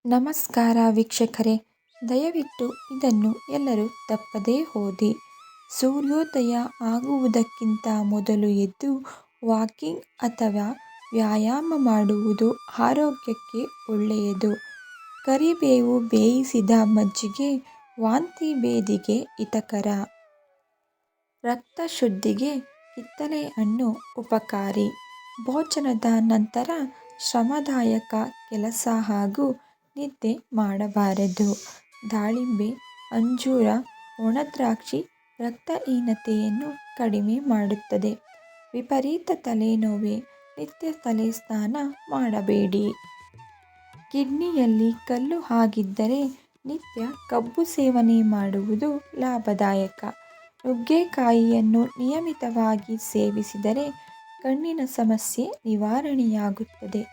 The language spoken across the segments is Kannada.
ನಮಸ್ಕಾರ ವೀಕ್ಷಕರೇ, ದಯವಿಟ್ಟು ಇದನ್ನು ಎಲ್ಲರೂ ತಪ್ಪದೇ ಓದಿ. ಸೂರ್ಯೋದಯ ಆಗುವುದಕ್ಕಿಂತ ಮೊದಲು ಎದ್ದು ವಾಕಿಂಗ್ ಅಥವಾ ವ್ಯಾಯಾಮ ಮಾಡುವುದು ಆರೋಗ್ಯಕ್ಕೆ ಒಳ್ಳೆಯದು. ಕರಿಬೇವು ಬೇಯಿಸಿದ ಮಜ್ಜಿಗೆ ವಾಂತಿ ಭೇದಿಗೆ ಹಿತಕರ. ರಕ್ತ ಶುದ್ಧಿಗೆ ಕಿತ್ತಳೆ ಹಣ್ಣು ಉಪಕಾರಿ. ಭೋಜನದ ನಂತರ ಶ್ರಮದಾಯಕ ಕೆಲಸ ಹಾಗೂ ನಿದ್ದೆ ಮಾಡಬಾರದು. ದಾಳಿಂಬೆ, ಅಂಜೂರ, ಒಣದ್ರಾಕ್ಷಿ ರಕ್ತಹೀನತೆಯನ್ನು ಕಡಿಮೆ ಮಾಡುತ್ತದೆ. ವಿಪರೀತ ತಲೆನೋವು, ನಿತ್ಯ ತಲೆ ಸ್ನಾನ ಮಾಡಬೇಡಿ. ಕಿಡ್ನಿಯಲ್ಲಿ ಕಲ್ಲು ಆಗಿದ್ದರೆ ನಿತ್ಯ ಕಬ್ಬು ಸೇವನೆ ಮಾಡುವುದು ಲಾಭದಾಯಕ. ನುಗ್ಗೆಕಾಯಿಯನ್ನು ನಿಯಮಿತವಾಗಿ ಸೇವಿಸಿದರೆ ಕಣ್ಣಿನ ಸಮಸ್ಯೆ ನಿವಾರಣೆಯಾಗುತ್ತದೆ.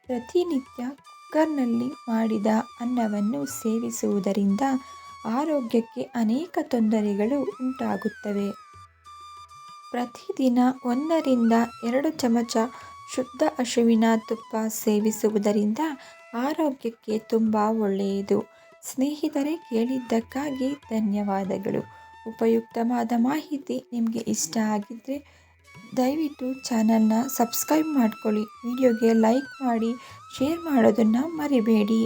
ಪ್ರತಿನಿತ್ಯ ಕುಕ್ಕರ್ನಲ್ಲಿ ಮಾಡಿದ ಅನ್ನವನ್ನು ಸೇವಿಸುವುದರಿಂದ ಆರೋಗ್ಯಕ್ಕೆ ಅನೇಕ ತೊಂದರೆಗಳು ಉಂಟಾಗುತ್ತವೆ. ಪ್ರತಿದಿನ 1-2 ಚಮಚ ಶುದ್ಧ ಹಸುವಿನ ತುಪ್ಪ ಸೇವಿಸುವುದರಿಂದ ಆರೋಗ್ಯಕ್ಕೆ ತುಂಬ ಒಳ್ಳೆಯದು. ಸ್ನೇಹಿತರೆ, ಕೇಳಿದ್ದಕ್ಕಾಗಿ ಧನ್ಯವಾದಗಳು. ಉಪಯುಕ್ತವಾದ ಮಾಹಿತಿ ನಿಮಗೆ ಇಷ್ಟ ಆಗಿದ್ದರೆ ದಯವಿಟ್ಟು ಚಾನಲ್ನ ಸಬ್ಸ್ಕ್ರೈಬ್ ಮಾಡ್ಕೊಳ್ಳಿ. ವಿಡಿಯೋಗೆ ಲೈಕ್ ಮಾಡಿ, ಶೇರ್ ಮಾಡೋದನ್ನು ಮರಿಬೇಡಿ.